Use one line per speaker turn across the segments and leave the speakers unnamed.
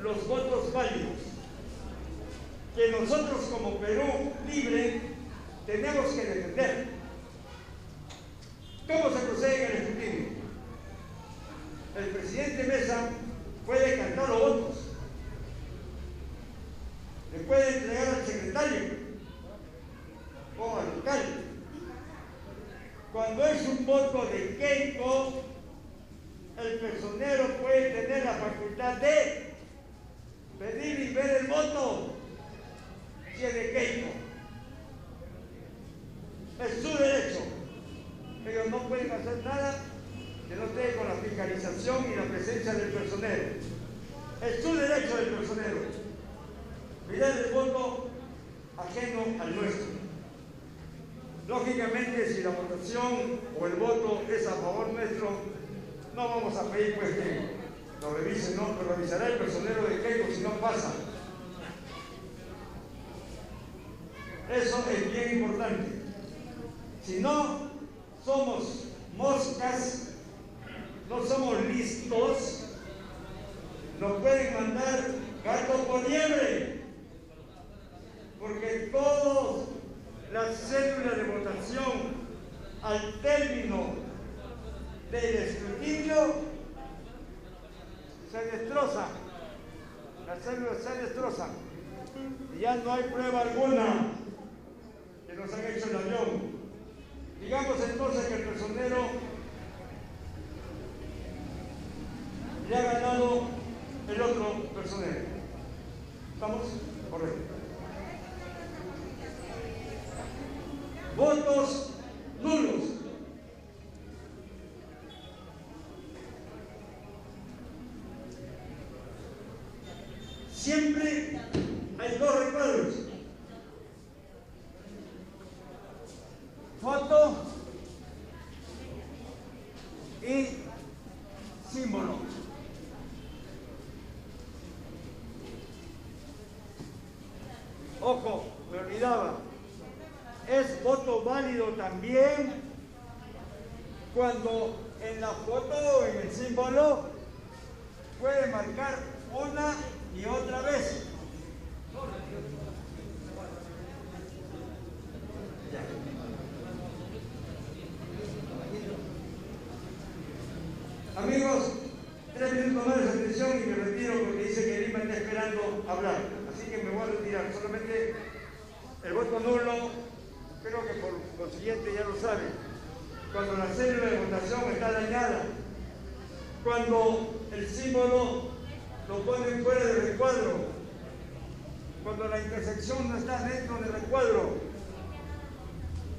los votos válidos, que nosotros como Perú Libre tenemos que defender. ¿Cómo se procede en el escrutinio? El presidente Mesa puede cantar los votos, le puede entregar al secretario o al alcalde. Cuando es un voto de Keiko, el personero puede tener la facultad de pedir y ver el voto si es de Keiko. Es su derecho. Ellos no pueden hacer nada que no esté con la fiscalización y la presencia del personero. Es su derecho del personero mirar el voto ajeno al nuestro. Lógicamente, si la votación o el voto es a favor nuestro, no vamos a pedir pues que lo revisen, no, lo revisará el personero de Keiko si no pasa. Eso es bien importante. Si no somos moscas, no somos listos, nos pueden mandar gato por liebre, porque todas las células de votación al término del escrutinio se destrozan, las células se destrozan y ya no hay prueba alguna que nos han hecho el avión. Digamos entonces que el personero le ha ganado el otro personero. ¿Estamos? Correcto. Votos nulos. Siempre hay dos recuadros. Foto y símbolo. Ojo, me olvidaba. Es voto válido también cuando en la foto o en el símbolo puede marcar una y otra vez. Amigos, 3 minutos más de atención y me retiro porque dice que Lima está esperando hablar. Así que me voy a retirar. Solamente el voto nulo, creo que por consiguiente ya lo saben. Cuando la célula de votación está dañada, cuando el símbolo lo ponen fuera del recuadro, cuando la intersección no está dentro del recuadro,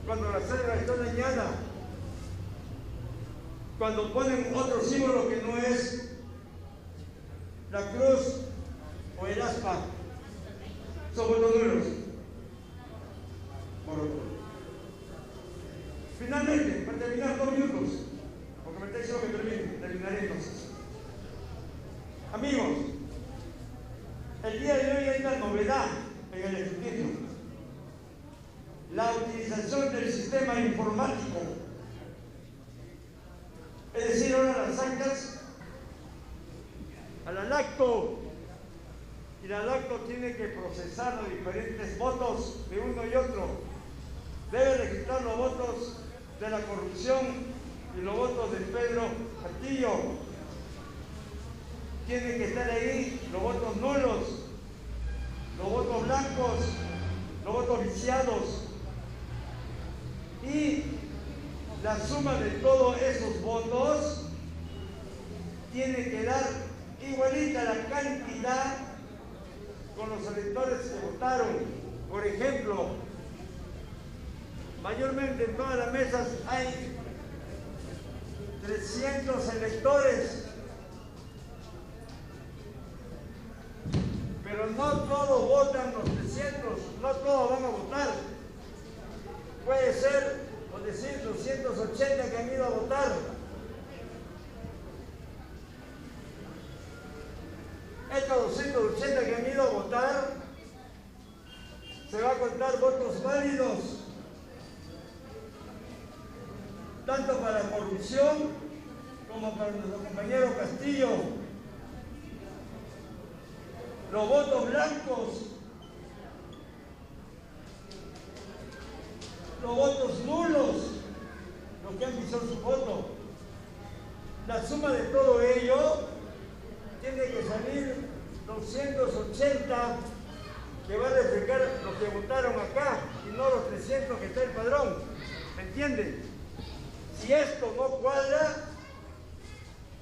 cuando la célula está dañada, cuando ponen otro símbolo que no es la cruz o el aspa, son votos nulos. Finalmente, para terminar 2 minutos, porque me está diciendo que terminaré entonces. Amigos, el día de hoy hay una novedad en el escrutinio: la utilización del sistema informático. Es decir, ahora las actas a la LACTO, y la LACTO tiene que procesar los diferentes votos de uno y otro. Debe registrar los votos de la corrupción y los votos de Pedro Castillo. Tienen que estar ahí los votos nulos, los votos blancos, los votos viciados. Y la suma de todos esos votos tiene que dar igualita la cantidad con los electores que votaron. Por ejemplo, mayormente en todas las mesas hay 300 electores, pero no todos votan los 300, no todos van a votar. Puede ser, por decir, 280 que han ido a votar. Estos 280 que han ido a votar, se va a contar votos válidos, tanto para corrupción como para nuestro compañero Castillo. los votos blancos, los votos nulos, los que han visado su voto. La suma de todo ello tiene que salir 280 que va a reflejar los que votaron acá y no los 300 que está el padrón. ¿Me entienden? Si esto no cuadra,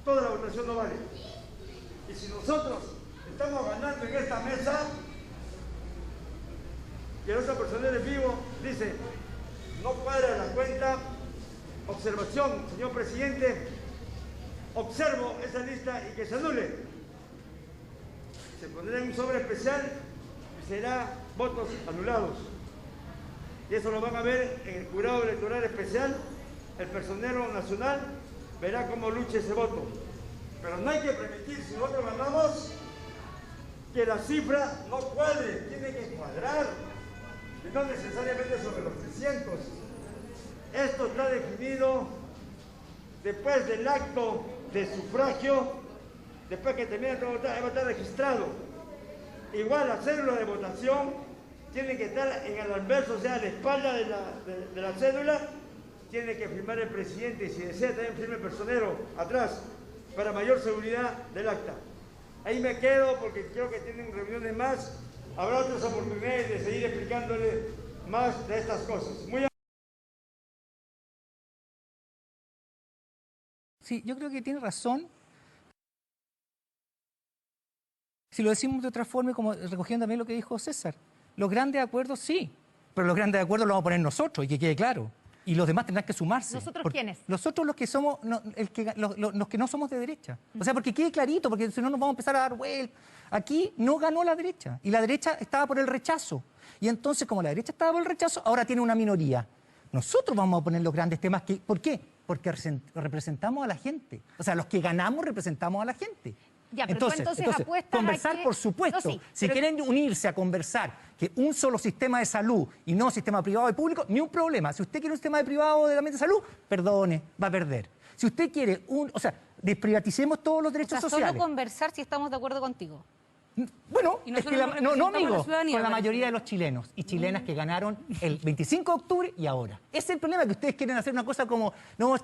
toda la votación no vale. Y si nosotros estamos ganando en esta mesa, y nuestra persona en vivo dice, no cuadra la cuenta, observación, señor presidente, observo esa lista y que se anule. Se pondrá en un sobre especial y será votos anulados. Y eso lo van a ver en el jurado electoral especial. El personero nacional verá cómo lucha ese voto. Pero no hay que permitir, si nosotros ganamos, que la cifra no cuadre, tiene que cuadrar. Y no necesariamente sobre los 300. Esto está definido después del acto de sufragio, después que termine de votar, va a estar registrado. Igual la cédula de votación tiene que estar en el anverso, o sea, a la espalda de la cédula, tiene que firmar el presidente y si desea también firme el personero atrás, para mayor seguridad del acta. Ahí me quedo porque creo que tienen reuniones más, habrá otras oportunidades de seguir explicándole más de estas cosas.
Sí, yo creo que tiene razón. Si lo decimos de otra forma, como recogiendo también lo que dijo César, los grandes acuerdos sí, pero los grandes acuerdos los vamos a poner nosotros y que quede claro. Y los demás tendrán que sumarse.
¿Nosotros quiénes?
Nosotros los que somos, los que no somos de derecha. O sea, porque quede clarito, porque si no nos vamos a empezar a dar vueltas. Aquí no ganó la derecha y la derecha estaba por el rechazo. Y entonces, como la derecha estaba por el rechazo, ahora tiene una minoría. Nosotros vamos a poner los grandes temas. ¿Por qué? Porque representamos a la gente. O sea, los que ganamos representamos a la gente.
Ya, pero entonces apuestas
conversar,
a que...
por supuesto.
No, sí,
si
pero...
quieren unirse a conversar que un solo sistema de salud y no sistema privado y público, ni un problema. Si usted quiere un sistema de privado de de salud, perdone, va a perder. Si usted quiere desprivaticemos todos los derechos sociales.
Solo conversar si estamos de acuerdo contigo.
Bueno, es que no amigo, con la mayoría de
los
los chilenos y chilenas que ganaron el 25 de octubre y ahora. Ese es el problema, que ustedes quieren hacer una cosa como... No,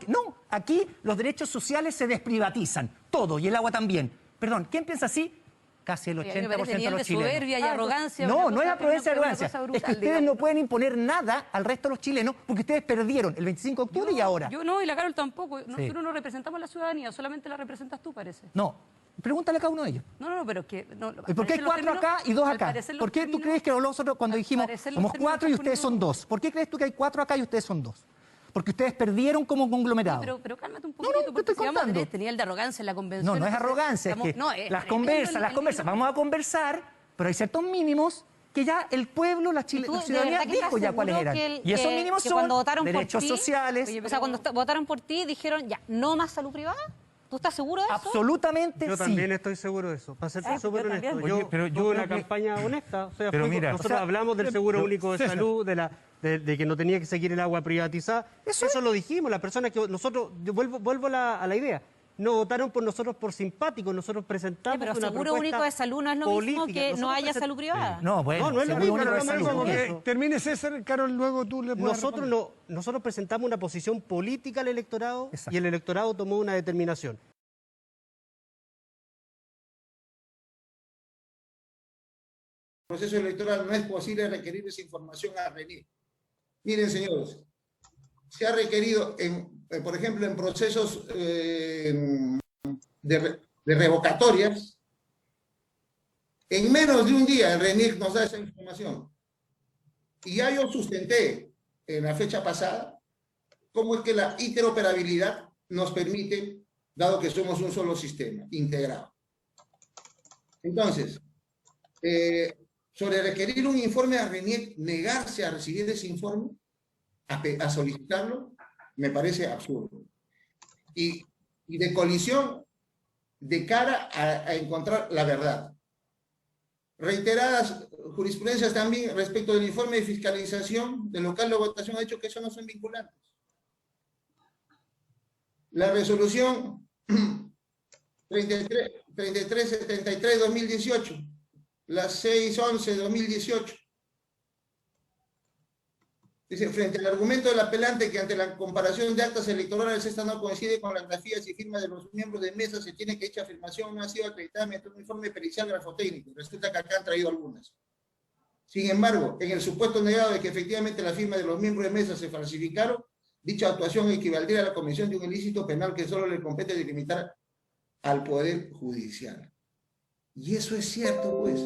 aquí los derechos sociales se desprivatizan, todo, y el agua también. Perdón, ¿quién piensa así? Casi el 80% de los chilenos.
Soberbia y arrogancia.
No es arrogancia y arrogancia. Es que ustedes no pueden imponer nada al resto de los chilenos porque ustedes perdieron el 25 de octubre y ahora.
Yo no, y la Carol tampoco. Nosotros no representamos a la ciudadanía, solamente la representas tú, parece.
No, pregúntale a cada uno de ellos.
No, pero es que...
¿Y por qué hay 4 acá y 2 acá? ¿Por qué tú crees que nosotros cuando dijimos somos 4 y ustedes son 2? ¿Por qué crees tú que hay 4 acá y ustedes son 2? Porque ustedes perdieron como conglomerado.
Sí, pero cálmate un poquito, porque si vamos a tener este nivel de arrogancia en la convención...
No es arrogancia, es que las conversas, vamos a conversar, pero hay ciertos mínimos que ya el pueblo, la ciudadanía dijo ya cuáles eran. Y esos mínimos son derechos sociales.
O sea, cuando votaron por ti dijeron, ya, no más salud privada. ¿Tú estás seguro de eso?
Absolutamente sí.
Yo también estoy seguro de eso. Para ser súper honesto, yo tuve una campaña honesta. O sea, nosotros hablamos del seguro único de salud, de que no tenía que seguir el agua privatizada. Eso lo dijimos, las personas que nosotros... Vuelvo a la idea. No votaron por nosotros por simpáticos, nosotros presentamos una propuesta
pero seguro único de salud no es lo mismo que no haya salud privada.
No, bueno, no es lo mismo de salud.
Termine César, Carol, luego tú le puedes
Nosotros presentamos una posición política al electorado. Exacto. Y el electorado tomó una determinación.
El proceso electoral no es posible requerir esa información a RENIEC. Miren, señores, se ha requerido, por ejemplo, en procesos de revocatorias, en menos de un día el RENIEC nos da esa información. Y ya yo sustenté en la fecha pasada cómo es que la interoperabilidad nos permite, dado que somos un solo sistema integrado. Entonces, sobre requerir un informe a RENIEC, negarse a recibir ese informe, a solicitarlo, me parece absurdo. Y de colisión de cara a encontrar la verdad. Reiteradas jurisprudencias también respecto del informe de fiscalización del local de votación ha dicho que eso no son vinculantes. La resolución 3373-2018 la 611/2018. Dice, frente al argumento del apelante que ante la comparación de actas electorales esta no coincide con las grafías y firmas de los miembros de mesa, se tiene que dicha afirmación no ha sido acreditada mediante un informe pericial grafotécnico. Resulta que acá han traído algunas. Sin embargo, en el supuesto negado de que efectivamente las firmas de los miembros de mesa se falsificaron, dicha actuación equivaldría a la comisión de un ilícito penal que solo le compete delimitar al Poder Judicial. Y eso es cierto, pues.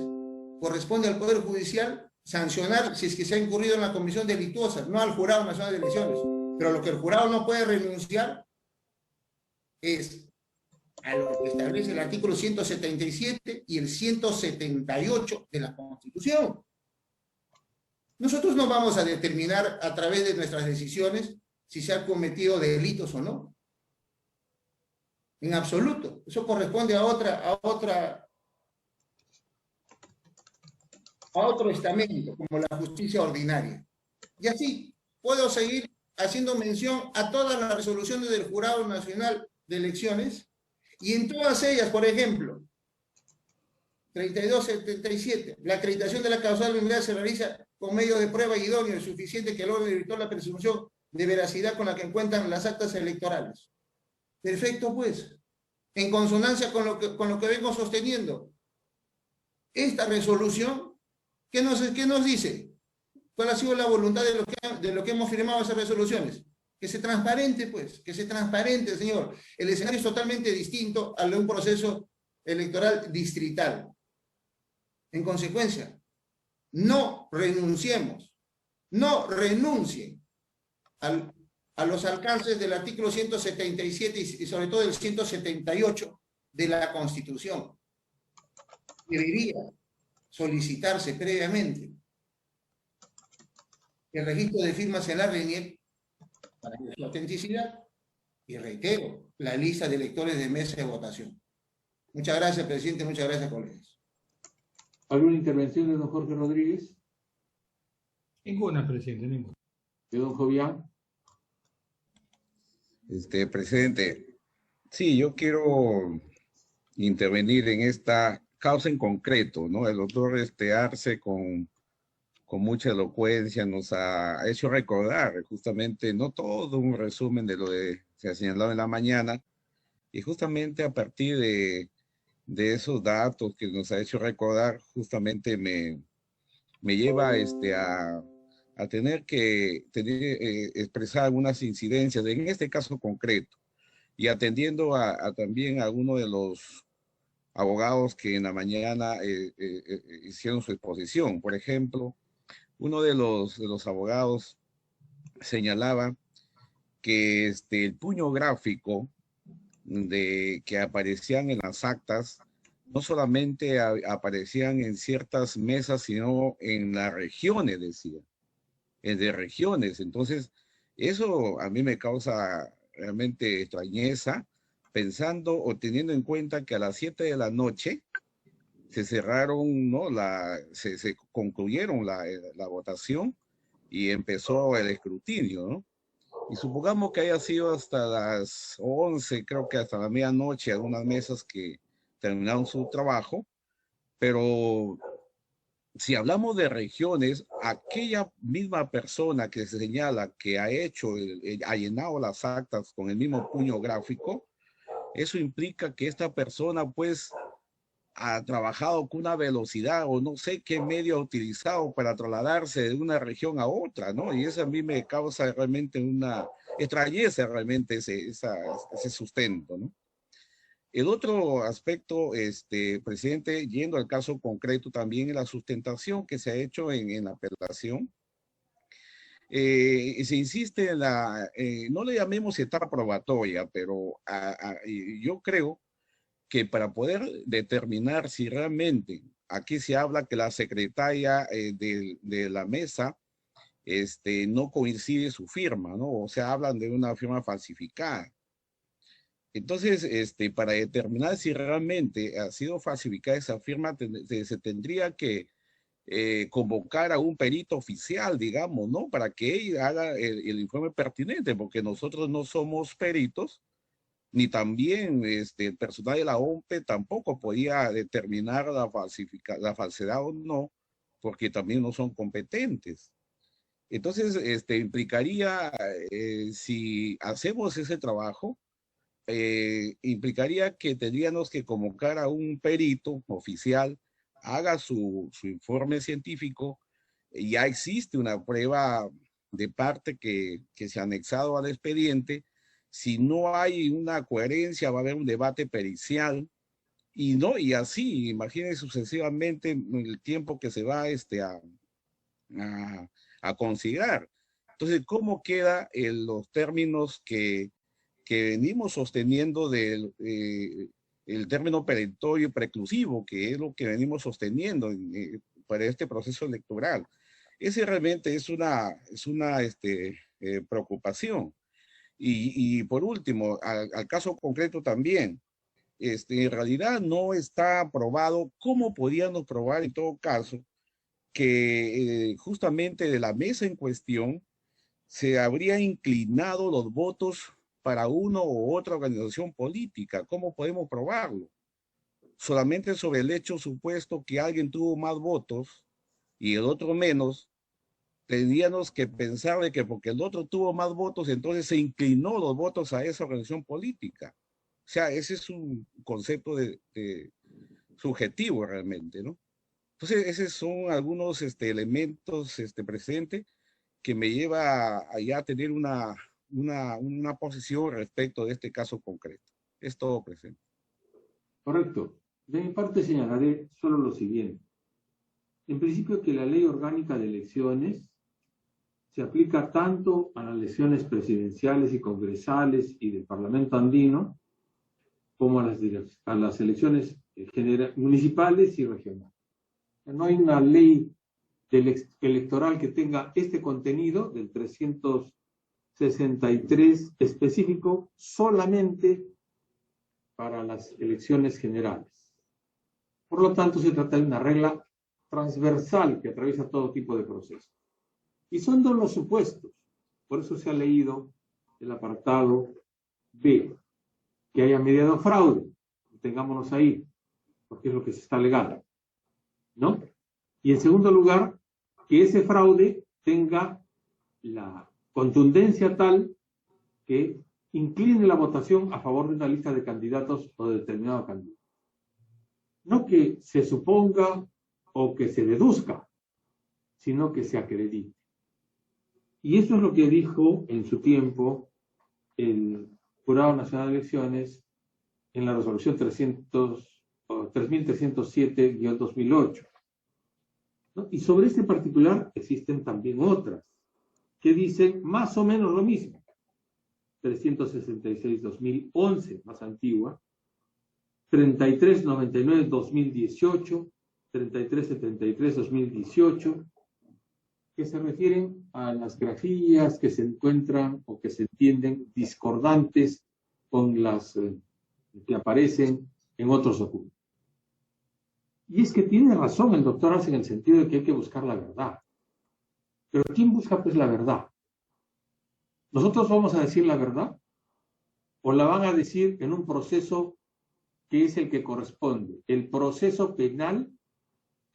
Corresponde al Poder Judicial sancionar si es que se ha incurrido en la comisión delictuosa, no al Jurado Nacional de Elecciones. Pero lo que el jurado no puede renunciar es a lo que establece el artículo 177 y el 178 de la Constitución. Nosotros no vamos a determinar a través de nuestras decisiones si se han cometido delitos o no. En absoluto. Eso corresponde a otro estamento, como la justicia ordinaria. Y así puedo seguir haciendo mención a todas las resoluciones del Jurado Nacional de Elecciones, y en todas ellas, por ejemplo, 3277, la acreditación de la causal de unidad se realiza con medio de prueba idóneo y suficiente que logre evitar la presunción de veracidad con la que encuentran las actas electorales. Perfecto, pues. En consonancia con lo que vengo sosteniendo. Esta resolución, ¿qué nos dice? ¿Cuál ha sido la voluntad de lo que hemos firmado esas resoluciones? Que se transparente, pues. Que se transparente, señor. El escenario es totalmente distinto al de un proceso electoral distrital. En consecuencia, no renunciemos, no renuncien a los alcances del artículo 177 y sobre todo del 178 de la Constitución. Debería solicitarse previamente el registro de firmas en la RENIEC para su autenticidad y, reitero, la lista de electores de mesa de votación. Muchas gracias, presidente. Muchas gracias, colegas.
¿Alguna intervención de don Jorge Rodríguez?
Ninguna, presidente, ninguna.
¿De don Jovián?
Presidente, sí, yo quiero intervenir en esta causa en concreto, ¿no? El doctor Arce con mucha elocuencia nos ha hecho recordar justamente, no todo un resumen de lo que se ha señalado en la mañana, y justamente a partir de esos datos que nos ha hecho recordar, justamente me lleva a tener que expresar algunas incidencias, en este caso concreto, y atendiendo también a uno de los abogados que en la mañana hicieron su exposición. Por ejemplo, uno de los abogados señalaba que el puño gráfico que aparecían en las actas no solamente aparecían en ciertas mesas, sino en las regiones, decía, de regiones. Entonces, eso a mí me causa realmente extrañeza, pensando o teniendo en cuenta que a las 7 de la noche se cerraron, ¿no? Se concluyeron la votación y empezó el escrutinio, ¿no? Y supongamos que haya sido hasta las 11, creo que hasta la medianoche, algunas mesas que terminaron su trabajo, pero si hablamos de regiones, aquella misma persona que se señala que ha llenado las actas con el mismo puño gráfico, eso implica que esta persona pues ha trabajado con una velocidad o no sé qué medio ha utilizado para trasladarse de una región a otra, ¿no? Y eso a mí me causa realmente una extrañeza, realmente ese sustento, ¿no? El otro aspecto, presidente, yendo al caso concreto también en la sustentación que se ha hecho en la apelación, se insiste en no le llamemos etapa probatoria, pero yo creo que para poder determinar si realmente, aquí se habla que la secretaria de la mesa no coincide su firma, ¿no? O sea, hablan de una firma falsificada. Entonces, para determinar si realmente ha sido falsificada esa firma, se tendría que convocar a un perito oficial, digamos, ¿no? Para que ella haga el informe pertinente, porque nosotros no somos peritos ni también el personal de la OMPE tampoco podía determinar la falsedad o no, porque también no son competentes. Entonces, implicaría, si hacemos ese trabajo, implicaría que tendríamos que convocar a un perito oficial, haga su informe científico. Ya existe una prueba de parte que se ha anexado al expediente. Si no hay una coherencia, va a haber un debate pericial, y así, imagínense sucesivamente el tiempo que se va a considerar. Entonces, ¿cómo queda en los términos que venimos sosteniendo del el término perentorio y preclusivo, que es lo que venimos sosteniendo para este proceso electoral? Ese realmente es una preocupación. Y por último, al caso concreto también, en realidad no está aprobado. ¿Cómo podíamos probar en todo caso que justamente de la mesa en cuestión se habría inclinado los votos para uno u otra organización política? ¿Cómo podemos probarlo? Solamente sobre el hecho supuesto que alguien tuvo más votos y el otro menos, tendríamos que pensar de que porque el otro tuvo más votos, entonces se inclinó los votos a esa organización política. O sea, ese es un concepto subjetivo realmente, ¿no? Entonces, esos son algunos elementos presentes que me lleva a ya tener una posición respecto de este caso concreto. Es todo, presidente.
Correcto. De mi parte señalaré solo lo siguiente. En principio, que la ley orgánica de elecciones se aplica tanto a las elecciones presidenciales y congresales y del Parlamento andino, como a las elecciones municipales y regionales. No hay una ley electoral que tenga este contenido del 363 específico solamente para las elecciones generales. Por lo tanto, se trata de una regla transversal que atraviesa todo tipo de procesos. Y son dos los supuestos. Por eso se ha leído el apartado B, que haya mediado fraude. Tengámonos ahí, porque es lo que se está alegando, ¿no? Y en segundo lugar, que ese fraude tenga la contundencia tal que incline la votación a favor de una lista de candidatos o de determinado candidato. No que se suponga o que se deduzca, sino que se acredite. Y eso es lo que dijo en su tiempo el Jurado Nacional de Elecciones en la resolución 3307-2008. ¿No? Y sobre este particular existen también otras que dicen más o menos lo mismo. 366-2011, más antigua, 3399-2018, 3373-2018, que se refieren a las grafías que se encuentran o que se entienden discordantes con las que aparecen en otros documentos. Y es que tiene razón el doctor Arce en el sentido de que hay que buscar la verdad. Pero ¿quién busca pues la verdad? ¿Nosotros vamos a decir la verdad? ¿O la van a decir en un proceso que es el que corresponde? El proceso penal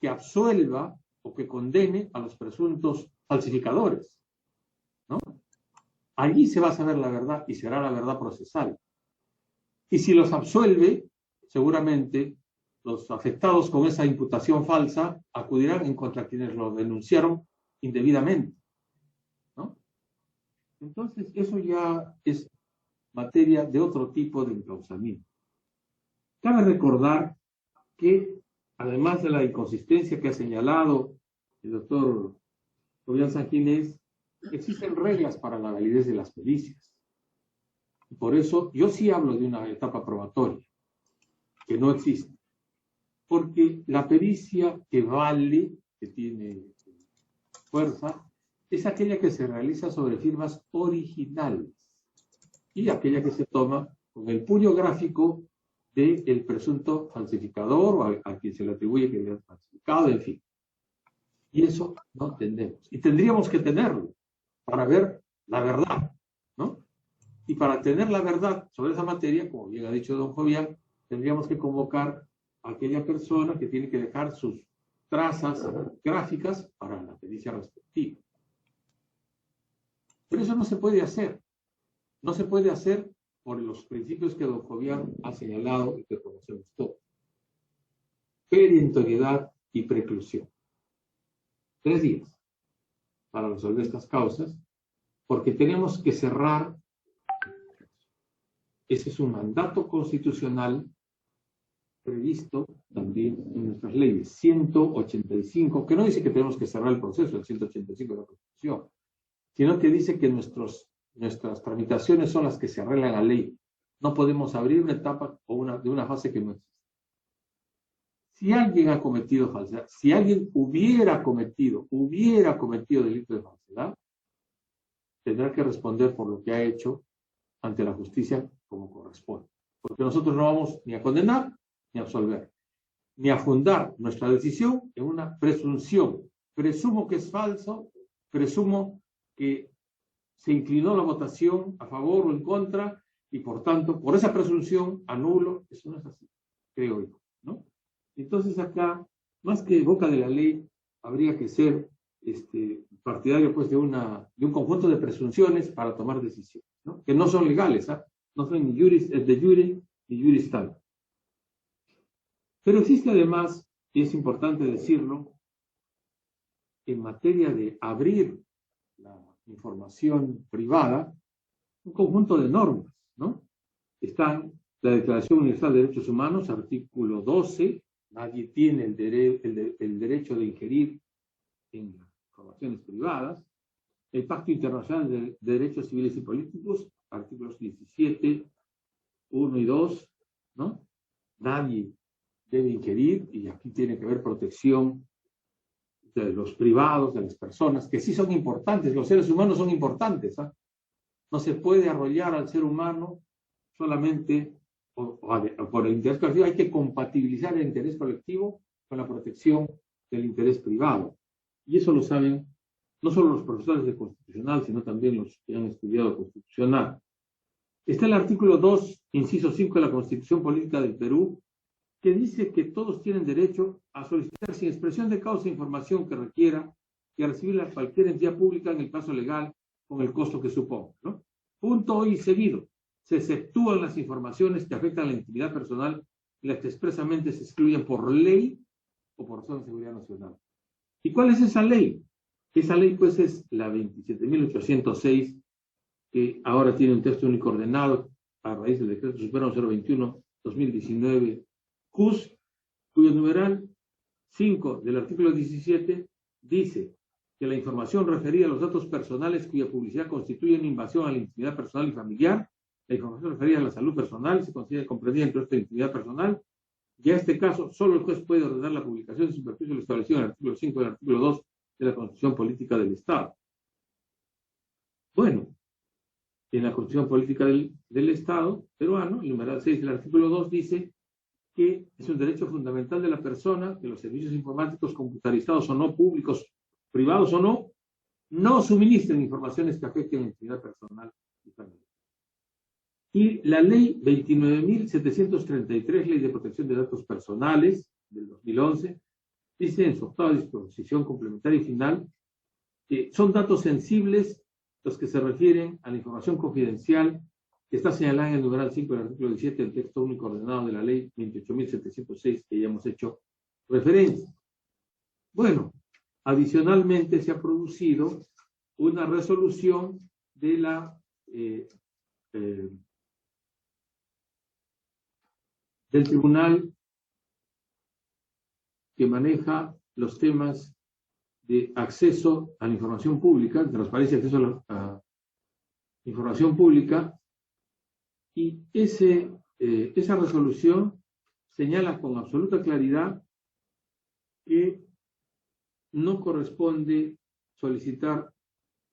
que absuelva o que condene a los presuntos falsificadores, ¿no? Allí se va a saber la verdad y será la verdad procesal. Y si los absuelve, seguramente los afectados con esa imputación falsa acudirán en contra quienes lo denunciaron indebidamente, ¿no? Entonces, eso ya es materia de otro tipo de encauzamiento. Cabe recordar que, además de la inconsistencia que ha señalado el doctor Fabián Sanginés, existen reglas para la validez de las pericias. Por eso, yo sí hablo de una etapa probatoria, que no existe. Porque la pericia que vale, que tiene fuerza, es aquella que se realiza sobre firmas originales y aquella que se toma con el puño gráfico del presunto falsificador o a quien se le atribuye que haya falsificado, en fin. Y eso no tenemos. Y tendríamos que tenerlo para ver la verdad, ¿no? Y para tener la verdad sobre esa materia, como bien ha dicho don Jovian, tendríamos que convocar a aquella persona que tiene que dejar sus trazas gráficas para la pericia respectiva. Pero eso no se puede hacer. No se puede hacer por los principios que don Jovian ha señalado y que conocemos todos. Perentoriedad y preclusión. 3 días para resolver estas causas, porque tenemos que cerrar. Ese es un mandato constitucional previsto también en nuestras leyes. 185, que no dice que tenemos que cerrar el proceso, el 185 de la Constitución, sino que dice que nuestras tramitaciones son las que se arreglan a ley. No podemos abrir una etapa o de una fase que no existe. Si alguien ha cometido falsedad, si alguien hubiera cometido delito de falsedad, tendrá que responder por lo que ha hecho ante la justicia como corresponde. Porque nosotros no vamos ni a condenar ni a absolver, ni a fundar nuestra decisión en una presunción. Presumo que es falso, presumo que se inclinó la votación a favor o en contra, y por tanto, por esa presunción, anulo. Eso no es así, creo yo, ¿no? Entonces acá, más que boca de la ley, habría que ser partidario pues de un conjunto de presunciones para tomar decisiones, ¿no? Que no son legales, ¿ah? No son ni juris et de jure ni juris tal. Pero existe además, y es importante decirlo, en materia de abrir la información privada, un conjunto de normas, ¿no? Están la Declaración Universal de Derechos Humanos, artículo 12, nadie tiene el derecho de ingerir en informaciones privadas. El Pacto Internacional de Derechos Civiles y Políticos, artículos 17, 1 y 2, ¿no? Nadie debe ingerir, y aquí tiene que haber protección de los privados, de las personas, que sí son importantes. Los seres humanos son importantes, ¿ah? No se puede arrollar al ser humano solamente por el interés colectivo. Hay que compatibilizar el interés colectivo con la protección del interés privado. Y eso lo saben no solo los profesores de Constitucional, sino también los que han estudiado Constitucional. Está el artículo 2, inciso 5 de la Constitución Política del Perú, que dice que todos tienen derecho a solicitar sin expresión de causa información que requiera y a recibirla a cualquier entidad pública en el plazo legal con el costo que suponga, ¿no? Punto y seguido. Se exceptúan las informaciones que afectan a la intimidad personal y las que expresamente se excluyen por ley o por razón de seguridad nacional. ¿Y cuál es esa ley? Esa ley, pues, es la 27.806, que ahora tiene un texto único ordenado a raíz del Decreto Supremo 021-2019, CUS, cuyo numeral 5 del artículo 17 dice que la información referida a los datos personales cuya publicidad constituye una invasión a la intimidad personal y familiar, la información referida a la salud personal se considera comprendida dentro de esta intimidad personal, y en este caso solo el juez puede ordenar la publicación sin perjuicio de lo establecido en el artículo 5 del artículo 2 de la Constitución Política del Estado. Bueno, en la Constitución Política del Estado peruano, el numeral 6 del artículo 2 dice que es un derecho fundamental de la persona que los servicios informáticos computarizados o no, públicos, privados o no, no suministren informaciones que afecten a la intimidad personal y familiar. Y la ley 29.733, Ley de Protección de Datos Personales, del 2011, dice en su octava disposición complementaria y final que son datos sensibles los que se refieren a la información confidencial que está señalada en el numeral 5 del artículo 17 del texto único ordenado de la ley 28.706, que ya hemos hecho referencia. Bueno, adicionalmente se ha producido una resolución de del tribunal que maneja los temas de acceso a la información pública, transparencia y acceso a la información pública, y esa resolución señala con absoluta claridad que no corresponde solicitar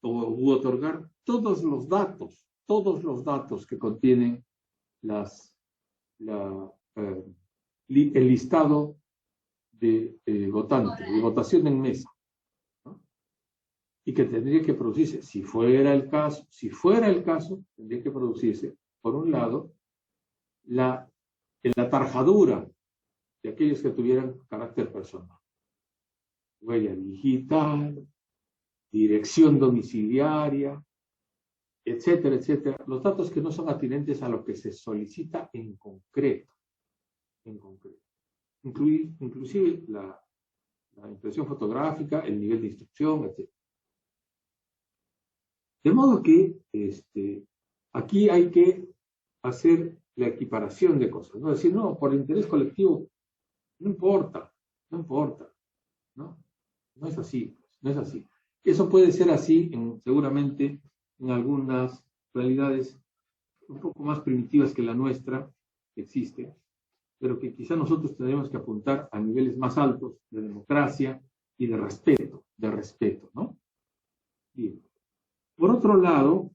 u otorgar todos los datos que contienen el listado de votantes, de votación en mesa, ¿no? y que tendría que producirse, si fuera el caso, tendría que producirse, por un lado, el atarjadura de aquellos que tuvieran carácter personal. Huella digital, dirección domiciliaria, etcétera, etcétera. Los datos que no son atinentes a lo que se solicita en concreto. Inclusive la impresión fotográfica, el nivel de instrucción, etc. De modo que aquí hay que hacer la equiparación de cosas, ¿no? Decir, no, por interés colectivo, no importa, ¿no? No es así, no es así. Eso puede ser así, seguramente, en algunas realidades un poco más primitivas que la nuestra, que existe, pero que quizá nosotros tendremos que apuntar a niveles más altos de democracia y de respeto, ¿no? Bien. Por otro lado,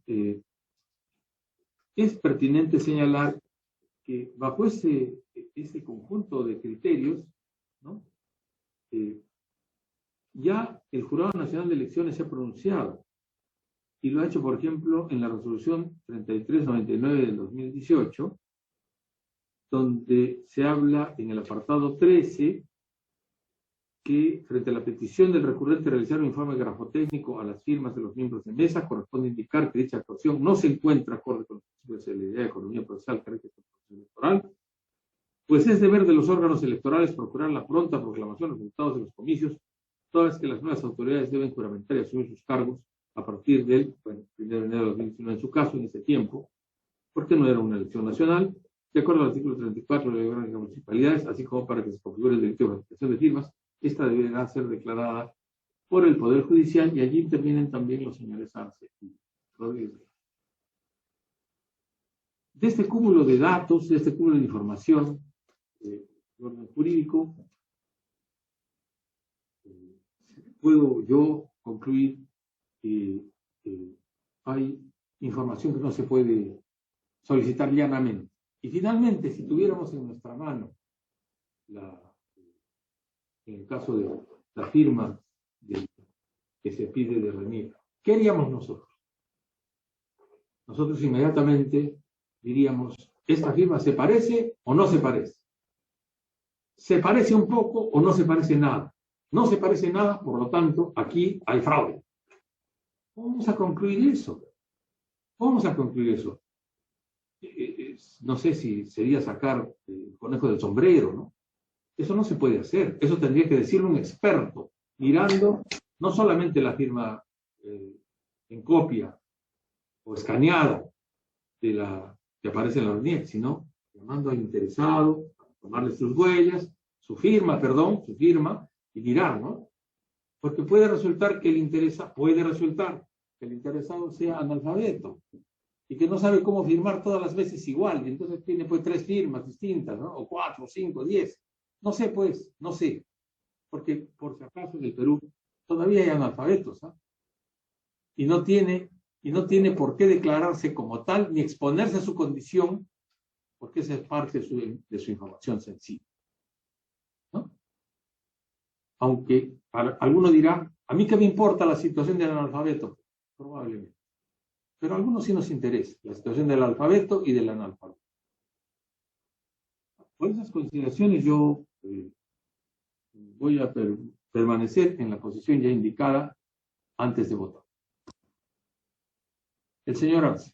es pertinente señalar que bajo ese conjunto de criterios, ¿no? Ya el Jurado Nacional de Elecciones se ha pronunciado y lo ha hecho, por ejemplo, en la resolución 3399 del 2018, donde se habla en el apartado 13 que frente a la petición del recurrente realizar un informe grafotécnico a las firmas de los miembros de mesa, corresponde indicar que dicha actuación no se encuentra acorde con los principios de la idea de economía procesal, carácter electoral, pues es deber de los órganos electorales procurar la pronta proclamación de los resultados de los comicios, toda vez que las nuevas autoridades deben juramentar y asumir sus cargos a partir del 1 de enero de 2019 en su caso, en ese tiempo, porque no era una elección nacional, de acuerdo al artículo 34 de la Ley Orgánica de Municipalidades, así como para que se configure el delito de falsificación de firmas, esta deberá ser declarada por el Poder Judicial y allí intervienen también los señores Arce y Rodríguez. De este cúmulo de datos, de este cúmulo de información de orden jurídico, puedo yo concluir que hay información que no se puede solicitar llanamente. Y finalmente, si tuviéramos en nuestra mano en el caso de la firma que se pide de RENIEC, ¿qué haríamos nosotros? Nosotros inmediatamente diríamos, ¿esta firma se parece o no se parece? ¿Se parece un poco o no se parece nada? No se parece nada, por lo tanto, aquí hay fraude. Vamos a concluir eso. No sé si sería sacar el conejo del sombrero, ¿no? Eso no se puede hacer. Eso tendría que decirlo un experto, mirando no solamente la firma en copia o escaneada de la que aparece en la RENIEC, sino llamando al interesado, tomarle sus huellas, su firma, y mirar, ¿no? Porque puede resultar que el interesado sea analfabeto y que no sabe cómo firmar todas las veces igual, y entonces tiene pues 3 firmas distintas, ¿no? O 4, 5, 10. No sé, pues, no sé. Porque, por si acaso, en el Perú todavía hay analfabetos, ¿ah? Y no tiene por qué declararse como tal, ni exponerse a su condición, porque esa es parte de su información sensible, ¿no? Aunque alguno dirá, ¿a mí qué me importa la situación del analfabeto? Probablemente. Pero a algunos sí nos interesa la situación del alfabeto y del analfabeto. Por esas consideraciones yo voy a permanecer en la posición ya indicada antes de votar. El señor Arce.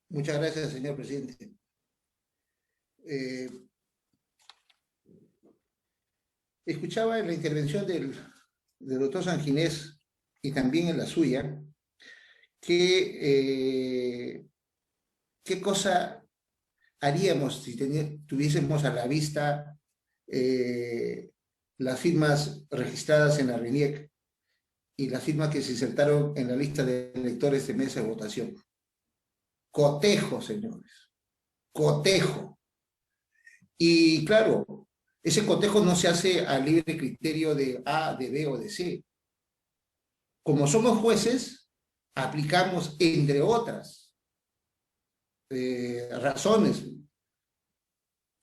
Muchas gracias, señor presidente. Escuchaba en la intervención del doctor Sanginés y también en la suya, qué cosa haríamos si tuviésemos a la vista las firmas registradas en la RENIEC y las firmas que se insertaron en la lista de electores de mesa de votación. Cotejo, señores, cotejo. Y claro, ese cotejo no se hace a libre criterio de A, de B o de C. Como somos jueces, aplicamos, entre otras razones,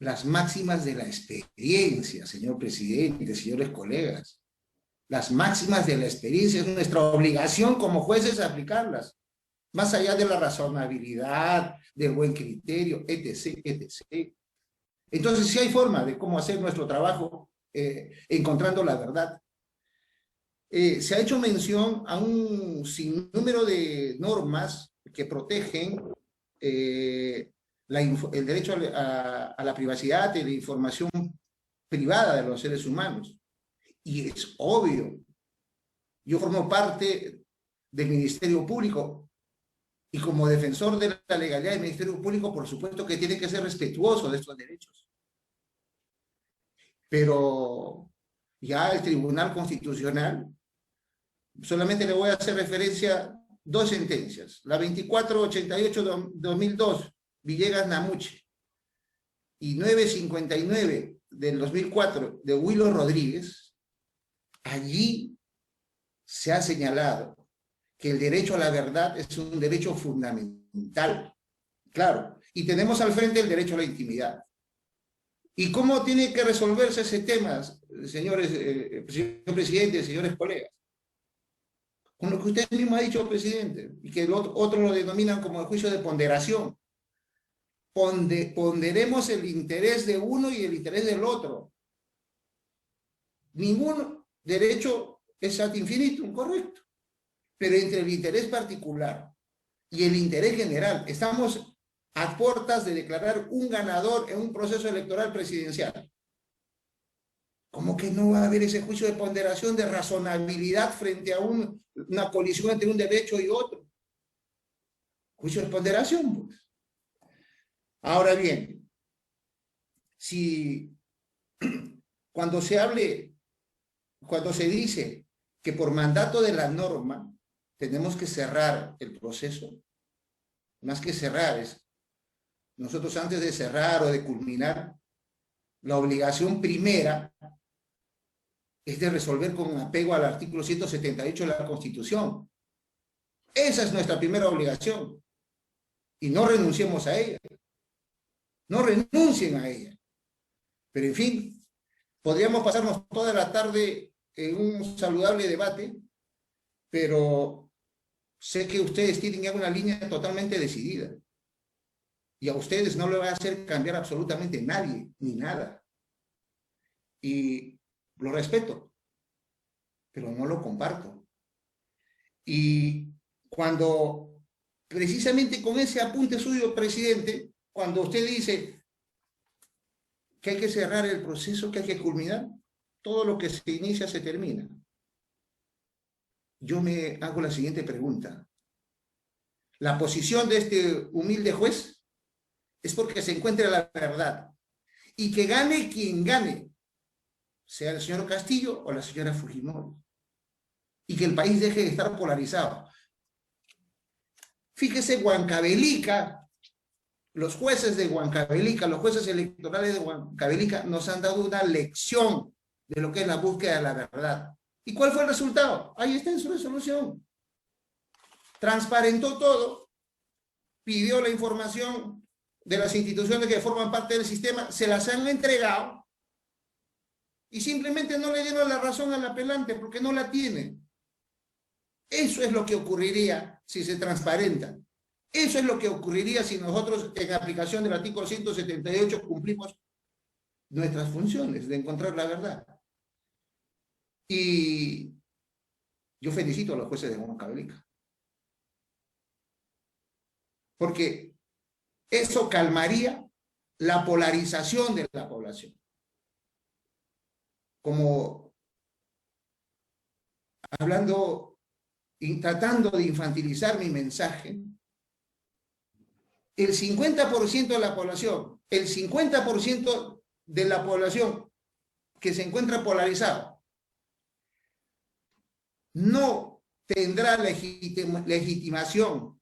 las máximas de la experiencia, señor presidente, señores colegas. Las máximas de la experiencia es nuestra obligación como jueces aplicarlas, más allá de la razonabilidad, del buen criterio, etc., etc. Entonces, sí hay forma de cómo hacer nuestro trabajo encontrando la verdad. Se ha hecho mención a un sinnúmero de normas que protegen el derecho a la privacidad y la información privada de los seres humanos. Y es obvio. Yo formo parte del Ministerio Público y como defensor de la legalidad del Ministerio Público, por supuesto que tiene que ser respetuoso de estos derechos. Pero ya el Tribunal Constitucional, solamente le voy a hacer referencia a dos sentencias, la 2488-2002, Villegas Namuche, y 959 del 2004 de Huilo Rodríguez. Allí se ha señalado que el derecho a la verdad es un derecho fundamental, claro, y tenemos al frente el derecho a la intimidad. ¿Y cómo tiene que resolverse ese tema, señor presidente, señores colegas? Con lo que usted mismo ha dicho, presidente, y que otros lo denominan como el juicio de ponderación. Ponderemos el interés de uno y el interés del otro. Ningún derecho es ad infinitum, correcto. Pero entre el interés particular y el interés general, estamos a puertas de declarar un ganador en un proceso electoral presidencial. ¿Cómo que no va a haber ese juicio de ponderación, de razonabilidad frente a una colisión entre un derecho y otro? Juicio de ponderación, pues. Ahora bien, si cuando se dice que por mandato de la norma tenemos que cerrar el proceso, más que cerrar, nosotros antes de cerrar o de culminar, la obligación primera es de resolver con apego al artículo 178 de la Constitución. Esa es nuestra primera obligación. Y no renunciemos a ella. No renuncien a ella. Pero en fin, podríamos pasarnos toda la tarde en un saludable debate, pero sé que ustedes tienen ya una línea totalmente decidida. Y a ustedes no le va a hacer cambiar absolutamente nadie, ni nada. Y lo respeto, pero no lo comparto. Y cuando, precisamente con ese apunte suyo, presidente, cuando usted dice que hay que cerrar el proceso, que hay que culminar, todo lo que se inicia se termina. Yo me hago la siguiente pregunta. La posición de este humilde juez es porque se encuentre la verdad. Y que gane quien gane, sea el señor Castillo o la señora Fujimori. Y que el país deje de estar polarizado. Fíjese, Huancavelica, los jueces de Huancavelica, los jueces electorales de Huancavelica nos han dado una lección de lo que es la búsqueda de la verdad. ¿Y cuál fue el resultado? Ahí está en su resolución. Transparentó todo, pidió la información de las instituciones que forman parte del sistema, se las han entregado y simplemente no le dieron la razón al apelante porque no la tiene. Eso es lo que ocurriría si se transparenta. Eso es lo que ocurriría si nosotros, en aplicación del artículo 178, cumplimos nuestras funciones de encontrar la verdad. Y yo felicito a los jueces de Huancavelica. Porque eso calmaría la polarización de la población. Como hablando y tratando de infantilizar mi mensaje, el 50% de la población, el 50% de la población que se encuentra polarizada, no tendrá legitimación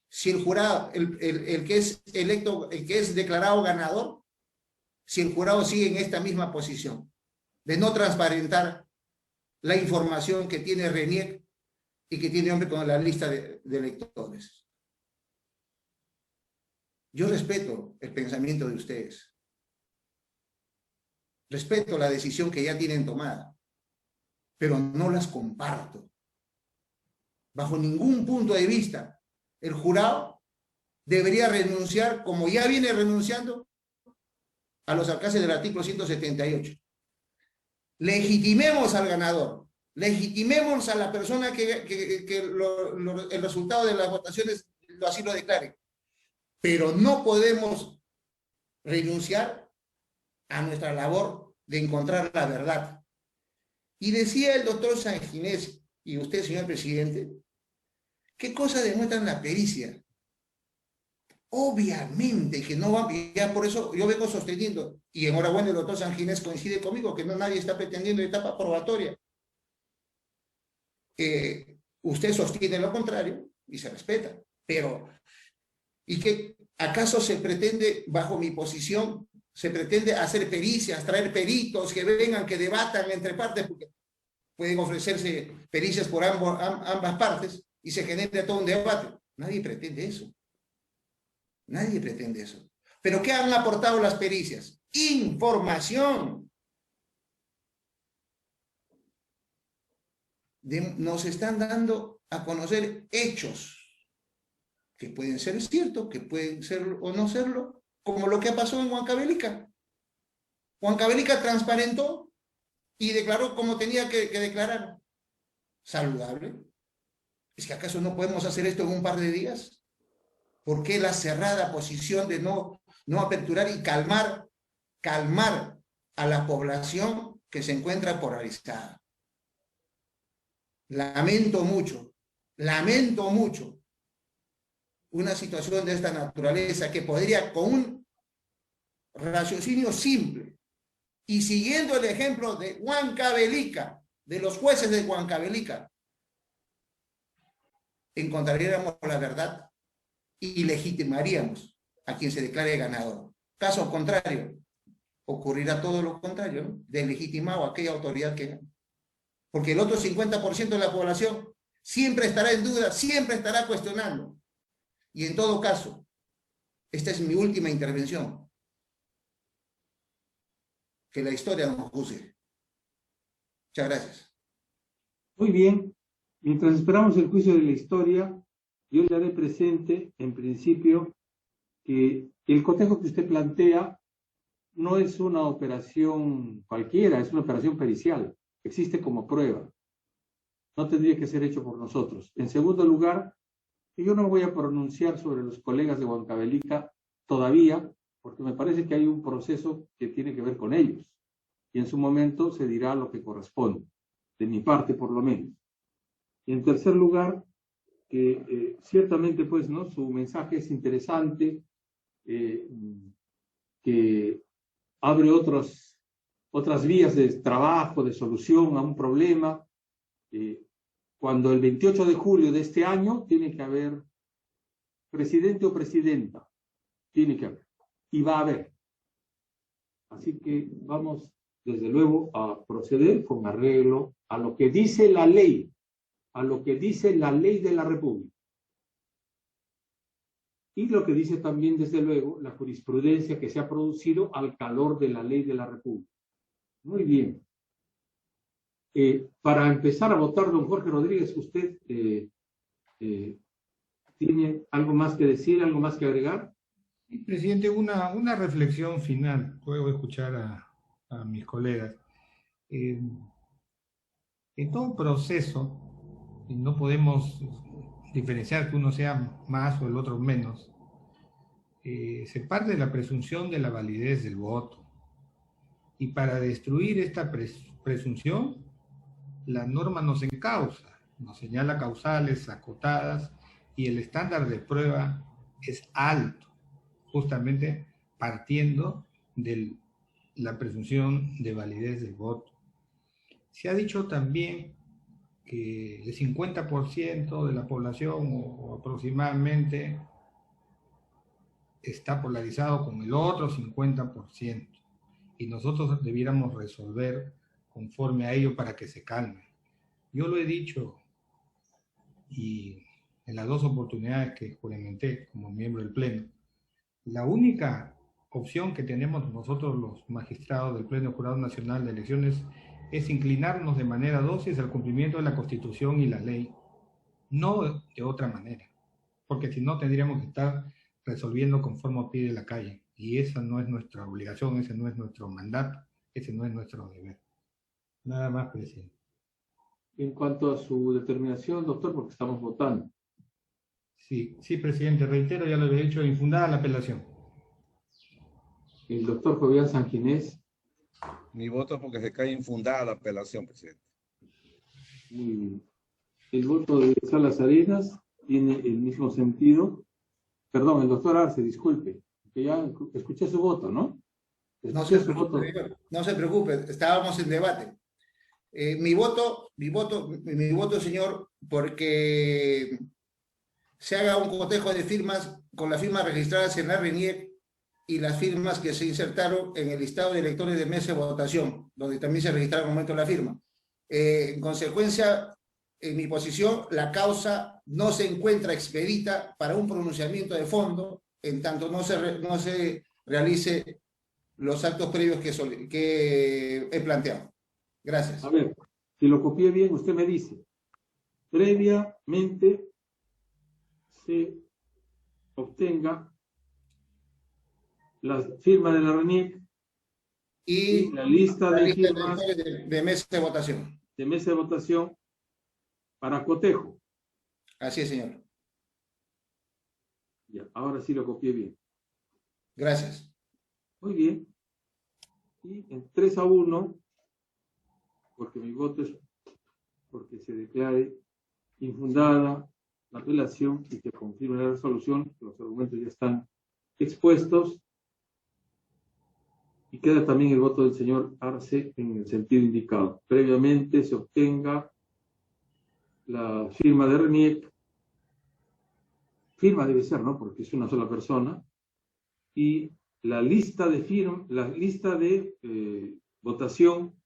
si el jurado, el que es electo, el que es declarado ganador, si el jurado sigue en esta misma posición de no transparentar la información que tiene RENIEC y que tiene hombre con la lista de electores. Yo respeto el pensamiento de ustedes, respeto la decisión que ya tienen tomada, pero no las comparto. Bajo ningún punto de vista, el jurado debería renunciar, como ya viene renunciando, a los alcances del artículo 178. Legitimemos al ganador, legitimemos a la persona que el resultado de las votaciones así lo declare, pero no podemos renunciar a nuestra labor de encontrar la verdad. Y decía el doctor Sanginés, y usted, señor presidente, ¿qué cosa demuestran la pericia? Obviamente que no va, ya por eso yo vengo sosteniendo, y enhorabuena el doctor Sanginés coincide conmigo, que no nadie está pretendiendo etapa probatoria. Usted sostiene lo contrario y se respeta, pero ¿y qué acaso se pretende, bajo mi posición, se pretende hacer pericias, traer peritos que vengan, que debatan entre partes, porque pueden ofrecerse pericias por ambas partes y se genera todo un debate? Nadie pretende eso. Nadie pretende eso. ¿Pero qué han aportado las pericias? Información. Nos están dando a conocer hechos que pueden ser ciertos, que pueden ser o no serlo, como lo que pasó en Huancavelica. Huancavelica transparentó y declaró como tenía que declarar. ¿Saludable? ¿Es que acaso no podemos hacer esto en un par de días? ¿Por qué la cerrada posición de no aperturar y calmar a la población que se encuentra polarizada? Lamento mucho una situación de esta naturaleza que podría, con un raciocinio simple y siguiendo el ejemplo de Huancavelica, de los jueces de Huancavelica, encontraríamos la verdad y legitimaríamos a quien se declare ganador. Caso contrario, ocurrirá todo lo contrario, ¿no? Deslegitimado a aquella autoridad que gana. Porque el otro 50% de la población siempre estará en duda, siempre estará cuestionando. Y en todo caso, esta es mi última intervención. Que la historia nos juzgue. Muchas gracias.
Muy bien. Mientras esperamos el juicio de la historia, yo le haré presente, en principio, que el cotejo que usted plantea no es una operación cualquiera, es una operación pericial. Existe como prueba. No tendría que ser hecho por nosotros. En segundo lugar, yo no me voy a pronunciar sobre los colegas de Huancavelica todavía, porque me parece que hay un proceso que tiene que ver con ellos. Y en su momento se dirá lo que corresponde, de mi parte por lo menos. Y en tercer lugar, que ciertamente pues, ¿no? Su mensaje es interesante, que abre otras vías de trabajo, de solución a un problema. Cuando el 28 de julio de este año tiene que haber presidente o presidenta, tiene que haber, y va a haber. Así que vamos, desde luego, a proceder con arreglo a lo que dice la ley, a lo que dice la ley de la República. Y lo que dice también, desde luego, la jurisprudencia que se ha producido al calor de la ley de la República. Muy bien. Para empezar a votar, don Jorge Rodríguez, ¿usted tiene algo más que decir, algo más que agregar?
Presidente, una reflexión final. Puedo escuchar a mis colegas. En todo proceso, y no podemos diferenciar que uno sea más o el otro menos, se parte de la presunción de la validez del voto. Y para destruir esta presunción, la norma nos encausa, nos señala causales acotadas y el estándar de prueba es alto, justamente partiendo de la presunción de validez del voto. Se ha dicho también que el 50% de la población o aproximadamente está polarizado con el otro 50% y nosotros debiéramos resolver conforme a ello para que se calme. Yo lo he dicho y en las dos oportunidades que juramenté como miembro del Pleno, la única opción que tenemos nosotros los magistrados del Pleno Jurado Nacional de Elecciones es inclinarnos de manera dócil al cumplimiento de la Constitución y la ley, no de otra manera, porque si no tendríamos que estar resolviendo conforme pide la calle, y esa no es nuestra obligación, ese no es nuestro mandato, ese no es nuestro deber. Nada más, presidente.
En cuanto a su determinación, doctor, porque estamos votando.
Sí, presidente, reitero, ya lo había dicho, infundada la apelación.
El doctor Fabián Sanginés.
Mi voto es porque se cae infundada la apelación, presidente.
Muy bien. El voto de Salas Arenas tiene el mismo sentido. Perdón, el doctor Arce, disculpe, que ya escuché su voto, ¿no?
No se preocupe, estábamos en debate. Mi voto, señor, porque se haga un cotejo de firmas con las firmas registradas en la RENIEC y las firmas que se insertaron en el listado de electores de mesa de votación, donde también se registraron al momento de la firma. En consecuencia, en mi posición, la causa no se encuentra expedita para un pronunciamiento de fondo, en tanto no se realice los actos previos que he planteado. Gracias.
A ver, si lo copié bien, usted me dice, previamente se obtenga la firma de la RENIEC y la lista de firmas
de mesa de votación.
De mesa de votación para cotejo.
Así es, señor.
Ya, ahora sí lo copié bien.
Gracias.
Muy bien. Y en 3-1, porque mi voto es porque se declare infundada la apelación y se confirme la resolución, los argumentos ya están expuestos, y queda también el voto del señor Arce en el sentido indicado. Previamente se obtenga la firma de RENIEC, firma debe ser, ¿no? Porque es una sola persona, y la lista de votación